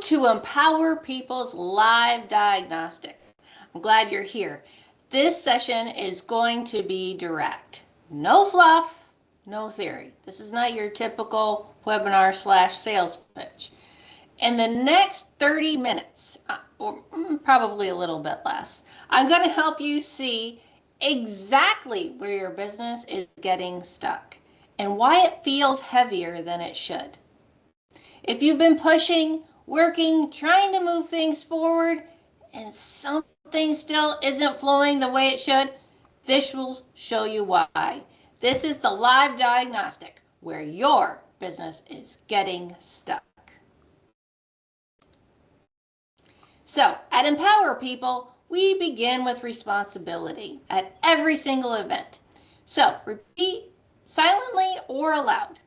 to Empower People's live diagnostic. I'm glad you're here. This session is going to be direct. No fluff, no theory. This is not your typical webinar / sales pitch. In the next 30 minutes, or probably a little bit less, I'm going to help you see exactly where your business is getting stuck and why it feels heavier than it should. If you've been pushing, working, trying to move things forward, and something still isn't flowing the way it should, this will show you why. This is the live diagnostic where your business is getting stuck. So, at Empower People, we begin with responsibility at every single event. So, repeat silently or aloud.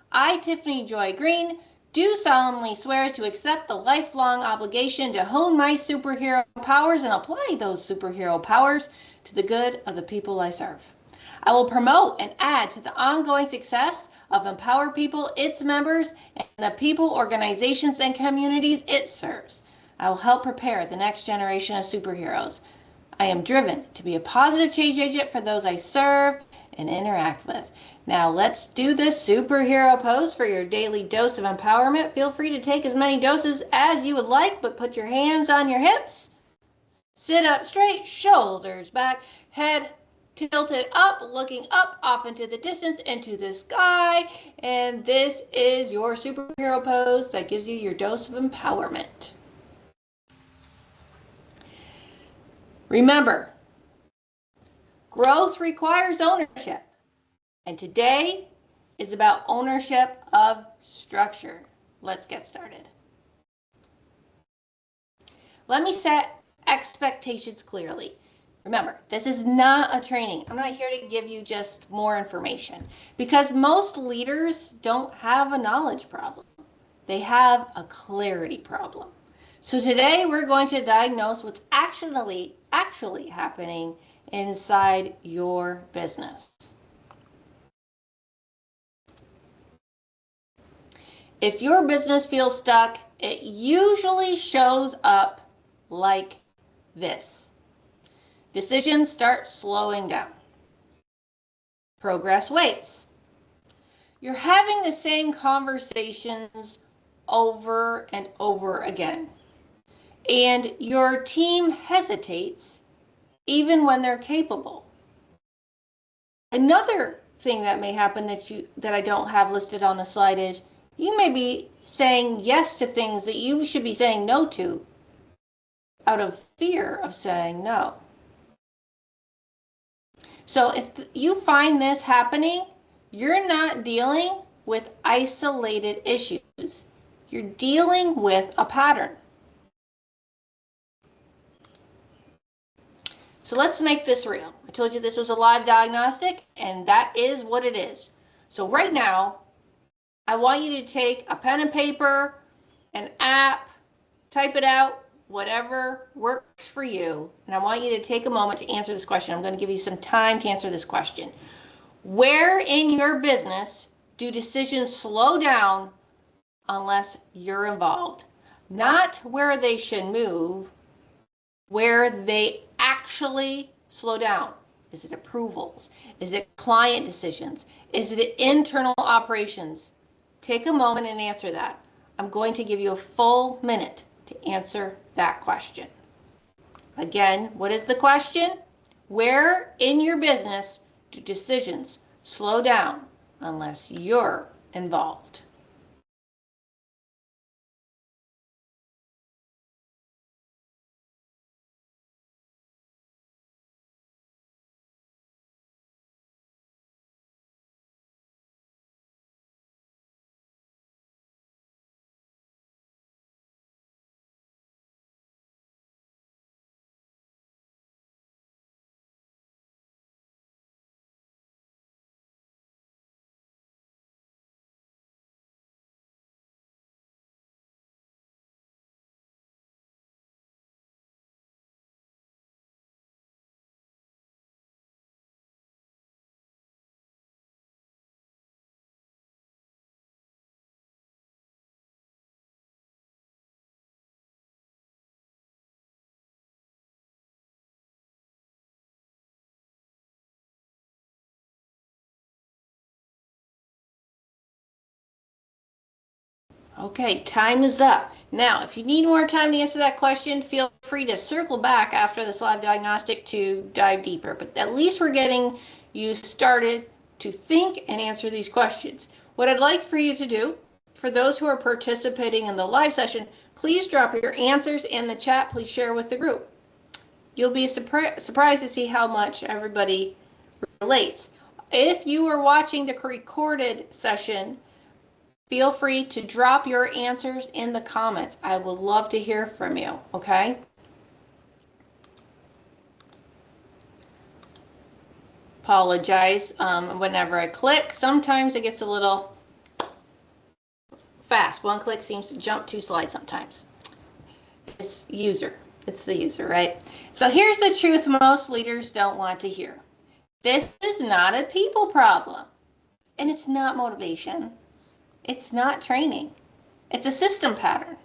I, Tiffany Joy Greene, do solemnly swear to accept the lifelong obligation to hone my superhero powers and apply those superhero powers to the good of the people I serve. I will promote and add to the ongoing success of Empower People, its members, and the people, organizations, and communities it serves. I will help prepare the next generation of superheroes. I am driven to be a positive change agent for those I serve and interact with. Now let's do this superhero pose for your daily dose of empowerment. Feel free to take as many doses as you would like, but put your hands on your hips. Sit up straight, shoulders back, head tilted up, looking up off into the distance, into the sky. And this is your superhero pose that gives you your dose of empowerment. Remember, growth requires ownership. And today is about ownership of structure. Let's get started. Let me set expectations clearly. Remember, this is not a training. I'm not here to give you just more information because most leaders don't have a knowledge problem. They have a clarity problem. So today we're going to diagnose what's actually happening inside your business. If your business feels stuck, it usually shows up like this. Decisions start slowing down. Progress waits. You're having the same conversations over and over again. And your team hesitates even when they're capable. Another thing that may happen that I don't have listed on the slide is you may be saying yes to things that you should be saying no to out of fear of saying no. So if you find this happening, you're not dealing with isolated issues. You're dealing with a pattern. So let's make this real. I told you this was a live diagnostic, and that is what it is. So right now, I want you to take a pen and paper, an app, type it out, whatever works for you. And I want you to take a moment to answer this question. I'm going to give you some time to answer this question. Where in your business do decisions slow down unless you're involved? Not where they should move, where they actually slow down. Is it approvals? Is it client decisions? Is it internal operations? Take a moment and answer that. I'm going to give you a full minute to answer that question. Again, what is the question? Where in your business do decisions slow down unless you're involved? Okay, time is up. Now, if you need more time to answer that question, feel free to circle back after this live diagnostic to dive deeper. But at least we're getting you started to think and answer these questions. What I'd like for you to do, for those who are participating in the live session, please drop your answers in the chat. Please share with the group. You'll be surprised to see how much everybody relates. If you are watching the recorded session, feel free to drop your answers in the comments. I would love to hear from you, okay? Apologize whenever I click. Sometimes it gets a little fast. One click seems to jump 2 slides sometimes. It's the user, right? So here's the truth most leaders don't want to hear. This is not a people problem, and it's not motivation. It's not training. It's a system pattern.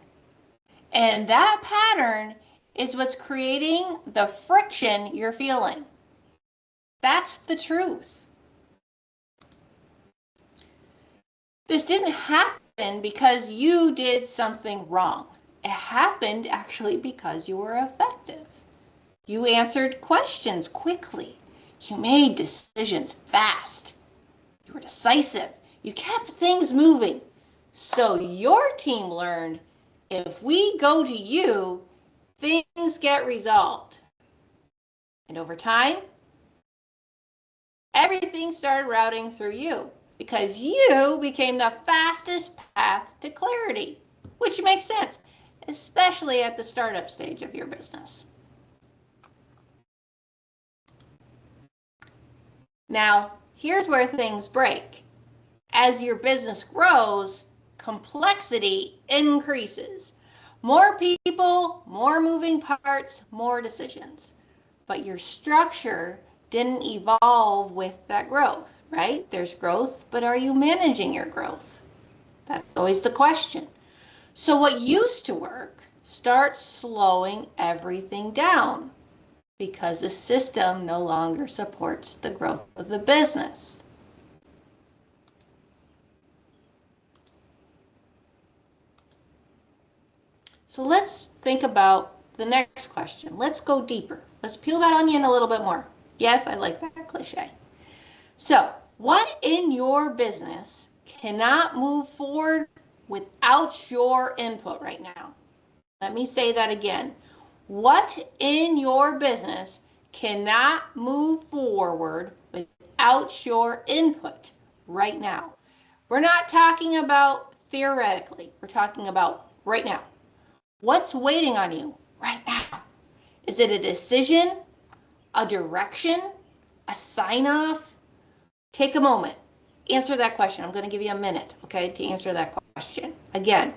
And that pattern is what's creating the friction you're feeling. That's the truth. This didn't happen because you did something wrong. It happened actually because you were effective. You answered questions quickly. You made decisions fast. You were decisive. You kept things moving. So your team learned, if we go to you, things get resolved. And over time, everything started routing through you because you became the fastest path to clarity, which makes sense, especially at the startup stage of your business. Now, here's where things break. As your business grows, complexity increases. More people, more moving parts, more decisions. But your structure didn't evolve with that growth, right? There's growth, but are you managing your growth? That's always the question. So what used to work starts slowing everything down because the system no longer supports the growth of the business. So let's think about the next question. Let's go deeper. Let's peel that onion a little bit more. Yes, I like that cliche. So, what in your business cannot move forward without your input right now? Let me say that again. What in your business cannot move forward without your input right now? We're not talking about theoretically. We're talking about right now. What's waiting on you right now? Is it a decision, a direction, a sign off? Take a moment. Answer that question. I'm going to give you a minute, okay, to answer that question. Again,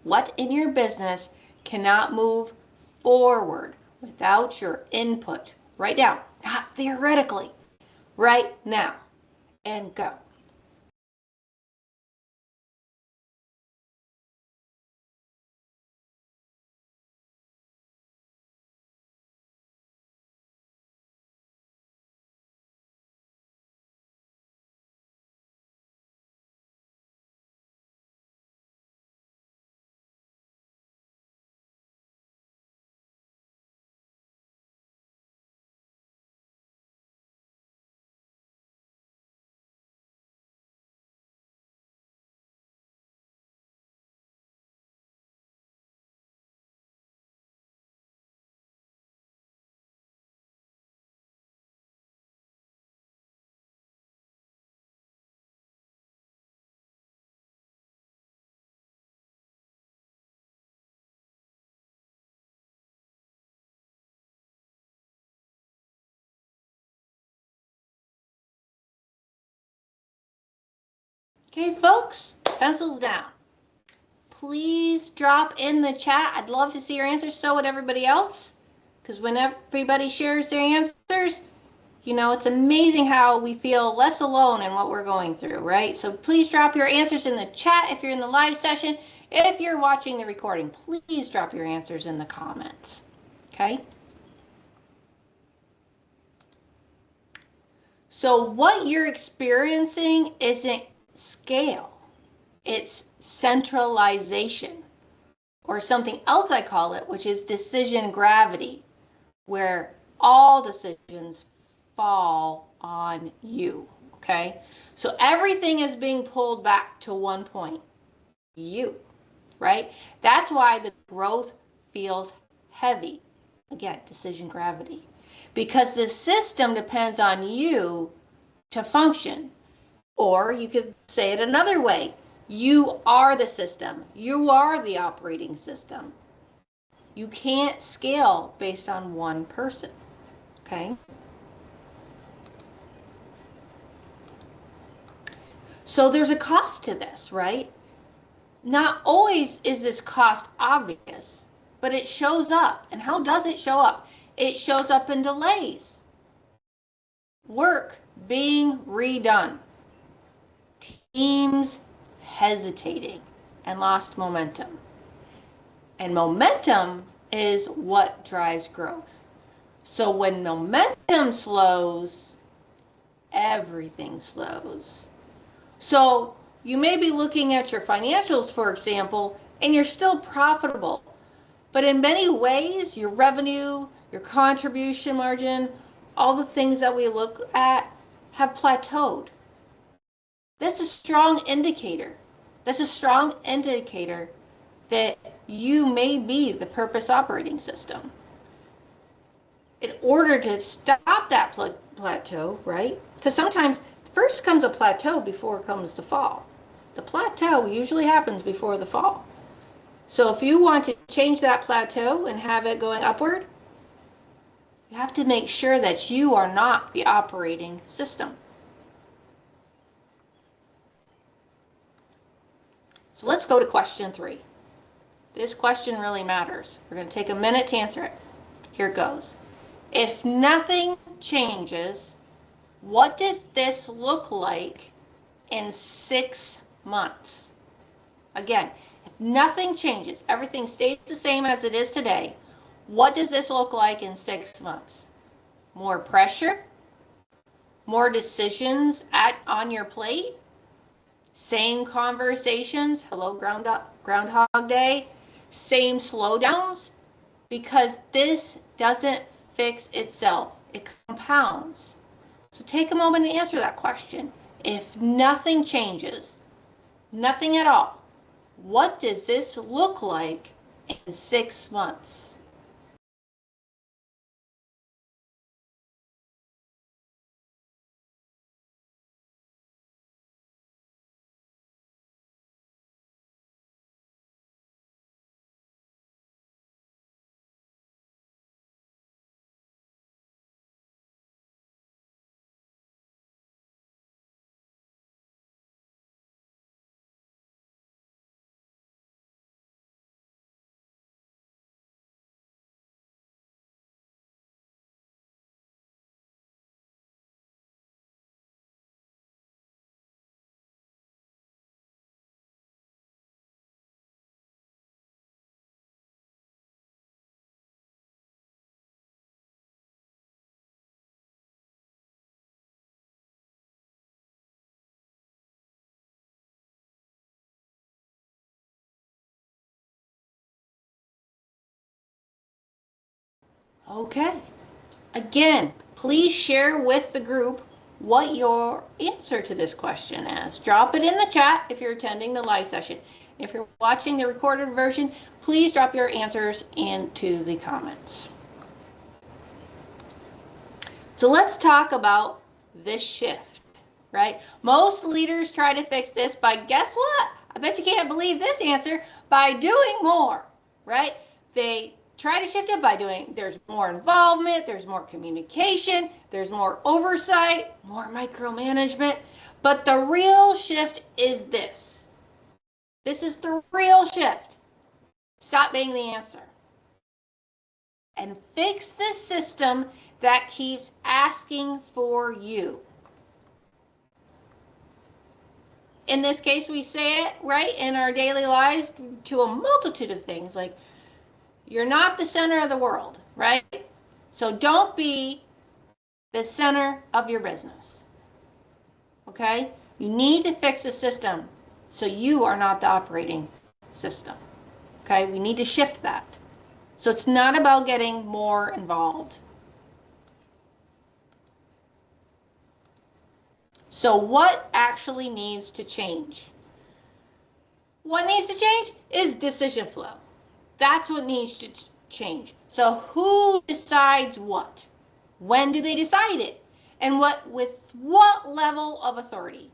what in your business cannot move forward without your input right now? Not theoretically, right now. And go. Okay, folks, pencils down. Please drop in the chat. I'd love to see your answers. So would everybody else. Because when everybody shares their answers, you know, it's amazing how we feel less alone in what we're going through, right? So please drop your answers in the chat if you're in the live session. If you're watching the recording, please drop your answers in the comments. Okay? So what you're experiencing isn't scale. It's centralization, or something else I call it, which is decision gravity, where all decisions fall on you, okay? So everything is being pulled back to one point, you, right? That's why the growth feels heavy. Again, decision gravity. Because the system depends on you to function. Or you could say it another way. You are the system. You are the operating system. You can't scale based on one person, okay? So there's a cost to this, right? Not always is this cost obvious, but it shows up. And how does it show up? It shows up in delays. Work being redone. Teams hesitating and lost momentum. And momentum is what drives growth. So when momentum slows, everything slows. So you may be looking at your financials, for example, and you're still profitable. But in many ways, your revenue, your contribution margin, all the things that we look at have plateaued. That's a strong indicator. That's a strong indicator that you may be the purpose operating system. In order to stop that plateau, right? Because sometimes first comes a plateau before it comes to fall. The plateau usually happens before the fall. So if you want to change that plateau and have it going upward, you have to make sure that you are not the operating system. So let's go to question 3. This question really matters. We're going to take a minute to answer it. Here it goes. If nothing changes, what does this look like in 6 months? Again, if nothing changes, everything stays the same as it is today, what does this look like in 6 months? More pressure? More decisions on your plate? Same conversations? Hello, Groundhog Day? Same slowdowns? Because this doesn't fix itself. It compounds. So take a moment to answer that question. If nothing changes, nothing at all, what does this look like in 6 months? Okay. Again, please share with the group what your answer to this question is. Drop it in the chat if you're attending the live session. If you're watching the recorded version, please drop your answers into the comments. So let's talk about this shift, right? Most leaders try to fix this by, guess what? I bet you can't believe this answer, by doing more, right? They try to shift it by doing, there's more involvement, there's more communication, there's more oversight, more micromanagement. But the real shift is this. This is the real shift. Stop being the answer. And fix the system that keeps asking for you. In this case, we say it, right, in our daily lives to a multitude of things, like, you're not the center of the world, right? So don't be the center of your business, okay? You need to fix the system. So you are not the operating system. Okay, we need to shift that. So it's not about getting more involved. So what actually needs to change? What needs to change is decision flow. That's what needs to change. So who decides what? When do they decide it? And with what level of authority?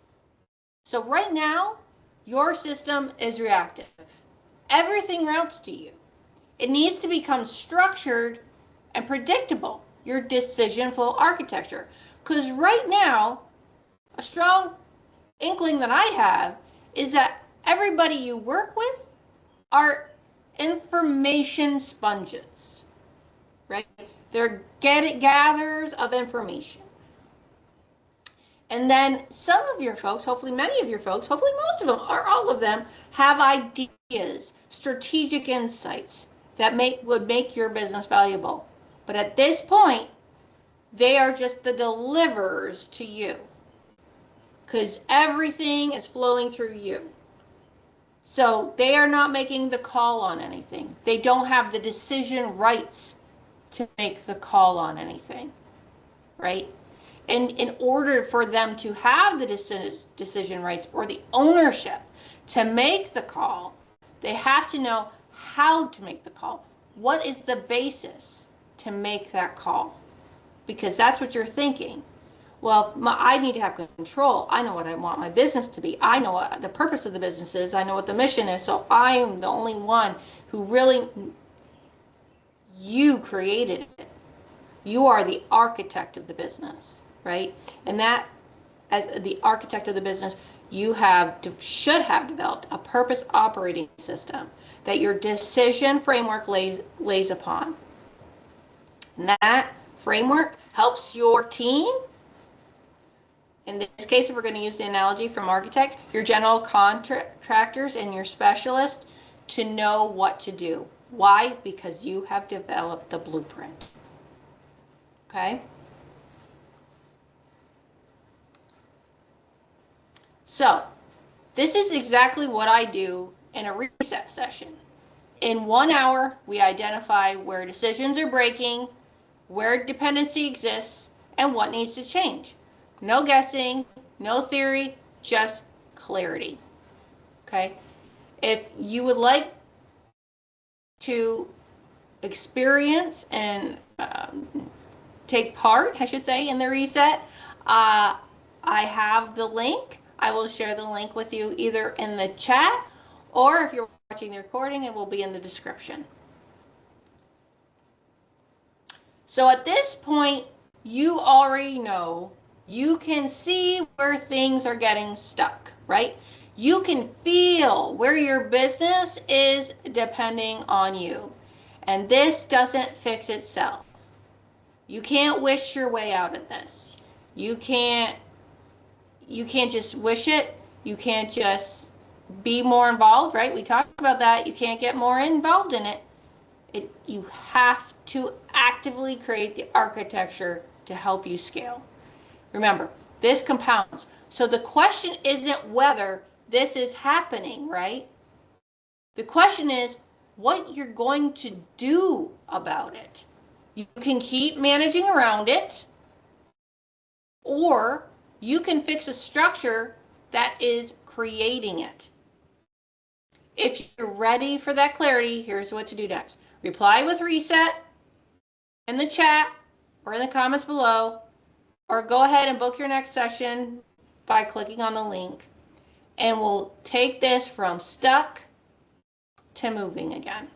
So right now, your system is reactive. Everything routes to you. It needs to become structured and predictable, your decision flow architecture. Because right now, a strong inkling that I have is that everybody you work with are information sponges, right? They're gatherers of information. And then some of your folks, hopefully many of your folks, hopefully most of them, or all of them, have ideas, strategic insights that would make your business valuable. But at this point, they are just the deliverers to you, because everything is flowing through you. So they are not making the call on anything. They don't have the decision rights to make the call on anything, right? And in order for them to have the decision rights or the ownership to make the call, they have to know how to make the call. What is the basis to make that call? Because that's what you're thinking. Well, I need to have control. I know what I want my business to be. I know what the purpose of the business is. I know what the mission is. So I am the only one who really, you created it. You are the architect of the business, right? And that, as the architect of the business, you should have developed a purpose operating system that your decision framework lays upon. And that framework helps your team. In this case, if we're going to use the analogy from architect, your general contractors and your specialists to know what to do. Why? Because you have developed the blueprint. Okay? So, this is exactly what I do in a reset session. In 1 hour, we identify where decisions are breaking, where dependency exists, and what needs to change. No guessing, no theory, just clarity. Okay? If you would like to experience and take part, I should say, in the reset, I have the link. I will share the link with you either in the chat, or if you're watching the recording, it will be in the description. So at this point, you already know, you can see where things are getting stuck, right? You can feel where your business is depending on you. And this doesn't fix itself. You can't wish your way out of this. You can't just wish it. You can't just be more involved, right? We talked about that. You can't get more involved in it. You have to actively create the architecture to help you scale. Remember, this compounds. So the question isn't whether this is happening, right? The question is what you're going to do about it. You can keep managing around it, or you can fix a structure that is creating it. If you're ready for that clarity, here's what to do next. Reply with reset in the chat or in the comments below, or go ahead and book your next session by clicking on the link. And we'll take this from stuck to moving again.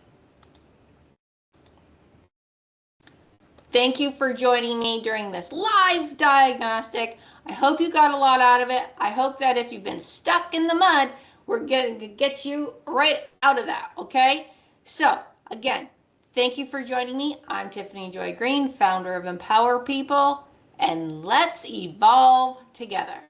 Thank you for joining me during this live diagnostic. I hope you got a lot out of it. I hope that if you've been stuck in the mud, we're going to get you right out of that, okay? So, again, thank you for joining me. I'm Tiffany Joy Greene, founder of Empower People, and let's evolve together.